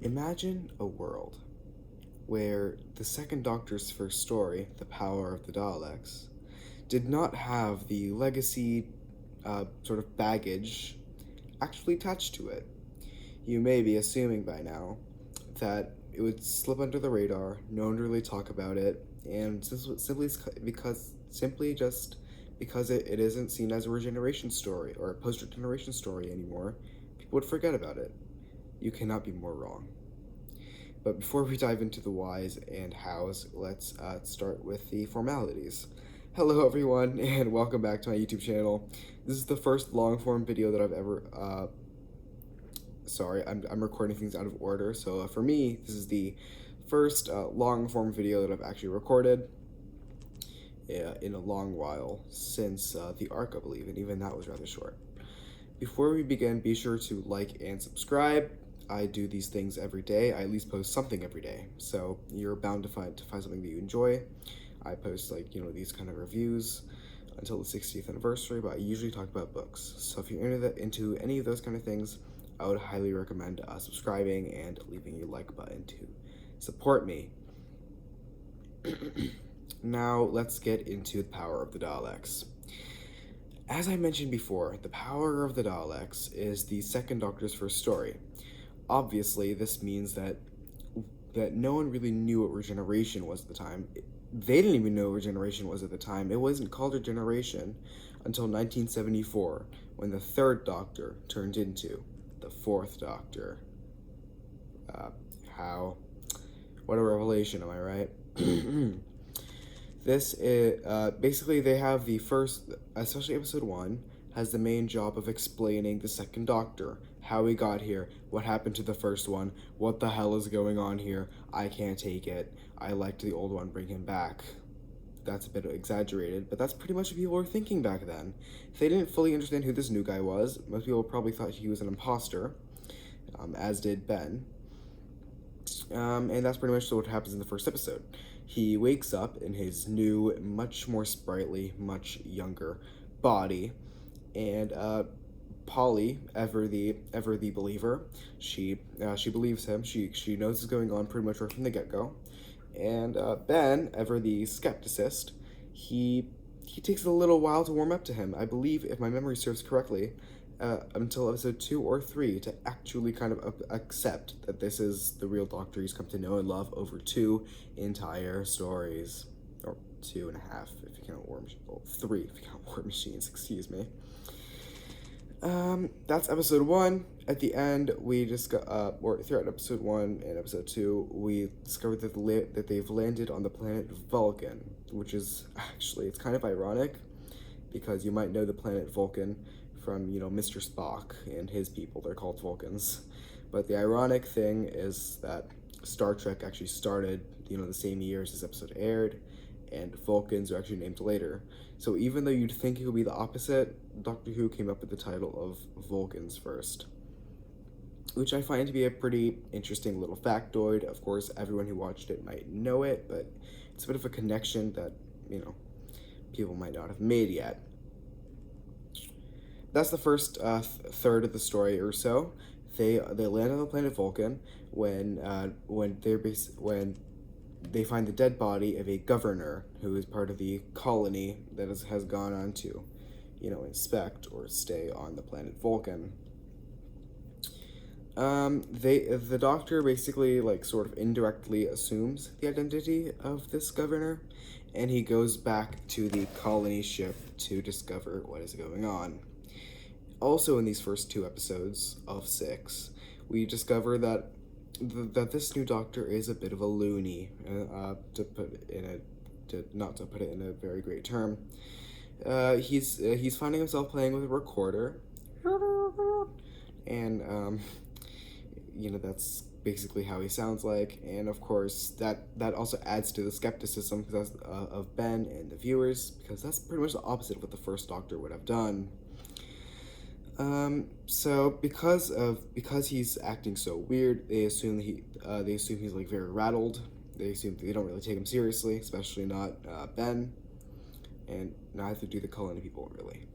Imagine a world where the second Doctor's first story, The Power of the Daleks, did not have the legacy sort of baggage actually attached to it. You may be assuming by now that it would slip under the radar, no one would really talk about it, and this was simply just because it isn't seen as a regeneration story or a post-regeneration story anymore, people would forget about it. You cannot be more wrong. But before we dive into the whys and hows, let's start with the formalities. Hello, everyone, and welcome back to my YouTube channel. This is the first long-form video that I've ever. Sorry, I'm recording things out of order. So for me, this is the first long-form video that I've actually recorded in a long while since the Arc, I believe, and even that was rather short. Before we begin, be sure to like and subscribe. I do these things every day. I at least post something every day, so you're bound to find something that you enjoy. I post these kind of reviews until the 60th anniversary, but I usually talk about books. So if you're into any of those kind of things, I would highly recommend subscribing and leaving your like button to support me. Now let's get into the power of the Daleks. As I mentioned before, the power of the Daleks is the second Doctor's first story. Obviously, this means that no one really knew what regeneration was at the time. They didn't even know what regeneration was at the time. It wasn't called regeneration until 1974, when the third Doctor turned into the fourth Doctor. What a revelation, am I right? This is, basically they have the first, especially episode 1, has the main job of explaining the second Doctor, how he got here, what happened to the first one, what the hell is going on here, I can't take it, I liked the old one, bring him back. That's a bit exaggerated, but that's pretty much what people were thinking back then. They didn't fully understand who this new guy was. Most people probably thought he was an imposter, as did Ben. And that's pretty much what happens in the first episode. He wakes up in his new, much more sprightly, much younger body, and Polly, ever the believer, she believes him. She knows what's going on pretty much right from the get-go. And Ben, ever the skepticist, he takes a little while to warm up to him. I believe, if my memory serves correctly, until episode 2 or 3 to actually kind of accept that this is the real Doctor he's come to know and love over 2 entire stories. Or 2.5 if you count War Machines. Well, 3 if you count War Machines, excuse me. That's episode 1. At the end, we or throughout episode 1 and episode 2, we discovered that they've landed on the planet Vulcan, which is actually, it's kind of ironic, because you might know the planet Vulcan from, Mr. Spock and his people. They're called Vulcans. But the ironic thing is that Star Trek actually started, the same year as this episode aired, and Vulcans are actually named later. So even though you'd think it would be the opposite, Doctor Who came up with the title of Vulcans first, which I find to be a pretty interesting little factoid. Of course, everyone who watched it might know it, but it's a bit of a connection that, people might not have made yet. That's the first third of the story or so. They land on the planet Vulcan when they find the dead body of a governor who is part of the colony that has gone on to, inspect or stay on the planet Vulcan. The Doctor basically, sort of indirectly assumes the identity of this governor, and he goes back to the colony ship to discover what is going on. Also, in these first 2 episodes of 6, we discover that this new Doctor is a bit of a loony, not to put it in a very great term. He's finding himself playing with a recorder, and that's basically how he sounds like. And of course, that also adds to the skepticism of Ben and the viewers, because that's pretty much the opposite of what the first Doctor would have done. So because he's acting so weird, they assume he's very rattled. They assume they don't really take him seriously, especially not Ben, and neither do the colony people really.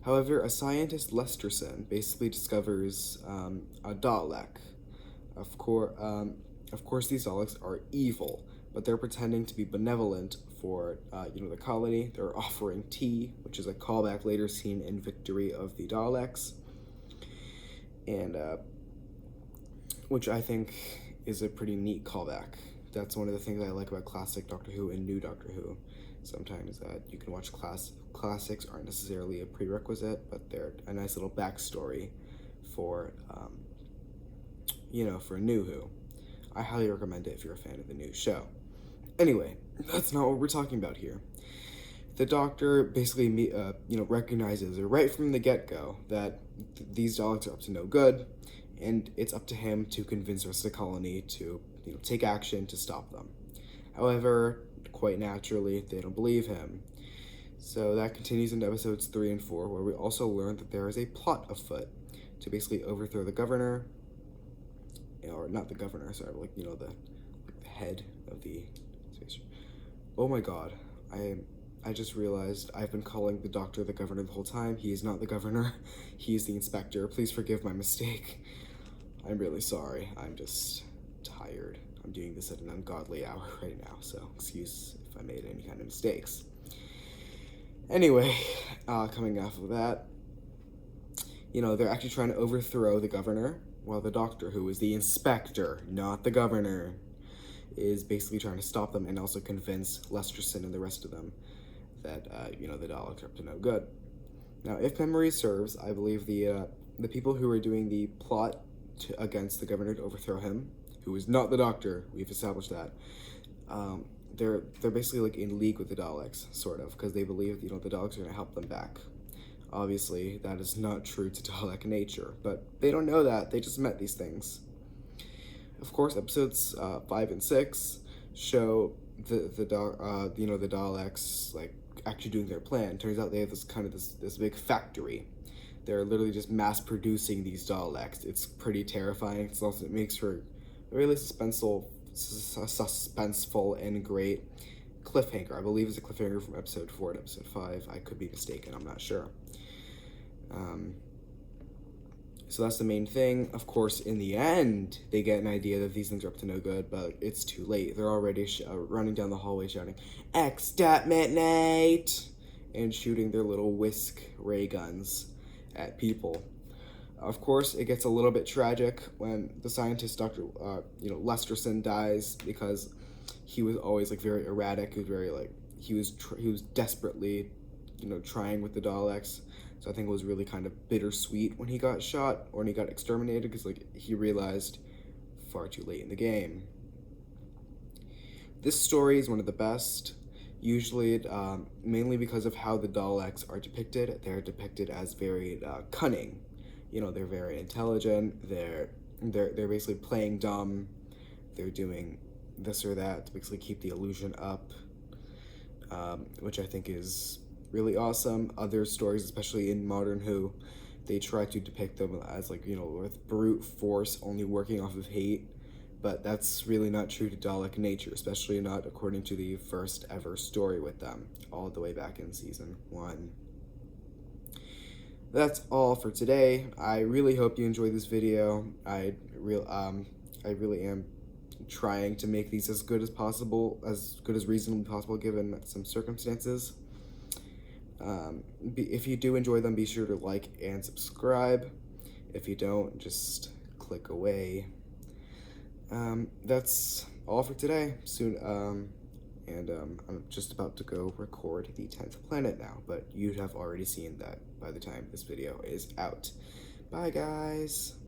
However, a scientist, Lesterson, basically discovers a Dalek, Of course, these Daleks are evil, but they're pretending to be benevolent for, the colony. They're offering tea, which is a callback later seen in Victory of the Daleks, and which I think is a pretty neat callback. That's one of the things I like about classic Doctor Who and new Doctor Who. Sometimes you can watch classics aren't necessarily a prerequisite, but they're a nice little backstory for, for new Who. I highly recommend it if you're a fan of the new show. Anyway, that's not what we're talking about here. The Doctor basically, recognizes right from the get-go that these Daleks are up to no good, and it's up to him to convince the rest of the colony to, take action to stop them. However, quite naturally, they don't believe him. So that continues into episodes 3 and 4, where we also learn that there is a plot afoot to basically overthrow the governor, or not the governor, sorry, the head of the space. Oh my god, I just realized I've been calling the Doctor the governor the whole time. He is not the governor, he is the inspector. Please forgive my mistake. I'm really sorry, I'm just tired. I'm doing this at an ungodly hour right now, so excuse if I made any kind of mistakes. Anyway, coming off of that, they're actually trying to overthrow the governor, while the Doctor, who is the inspector, not the governor, is basically trying to stop them and also convince Lesterson and the rest of them that, the Daleks are up to no good. Now, if memory serves, I believe the people who are doing the plot against the governor to overthrow him, who is not the Doctor, we've established that, they're basically in league with the Daleks, sort of, because they believe, the Daleks are going to help them back. Obviously, that is not true to Dalek nature, but they don't know that, they just met these things. Of course, episodes 5 and 6 show the Daleks, actually doing their plan. Turns out they have this big factory. They're literally just mass producing these Daleks. It's pretty terrifying. It makes for a really suspenseful and great cliffhanger. I believe it's a cliffhanger from episode 4 to episode 5. I could be mistaken, I'm not sure. So that's the main thing. Of course, in the end, they get an idea that these things are up to no good, but it's too late. They're already running down the hallway shouting, "Exterminate!" and shooting their little whisk ray guns at people. Of course, it gets a little bit tragic when the scientist, Dr. Lesterson, dies, because he was always very erratic. He was very he was desperately, trying with the Daleks. So I think it was really kind of bittersweet when he got shot or when he got exterminated, because he realized far too late in the game. This story is one of the best. Usually, mainly because of how the Daleks are depicted. They're depicted as very cunning. They're very intelligent. They're basically playing dumb. They're doing this or that to basically keep the illusion up, which I think is really awesome. Other stories, especially in modern Who, they try to depict them as with brute force, only working off of hate. But that's really not true to Dalek nature, especially not according to the first ever story with them, all the way back in season 1. That's all for today. I really hope you enjoyed this video. I really am trying to make these as good as possible, as good as reasonably possible given some circumstances. If you do enjoy them, be sure to like and subscribe. If you don't, just click away. That's all for today. Soon, I'm just about to go record the 10th planet now, but you'd have already seen that by the time this video is out. Bye, guys!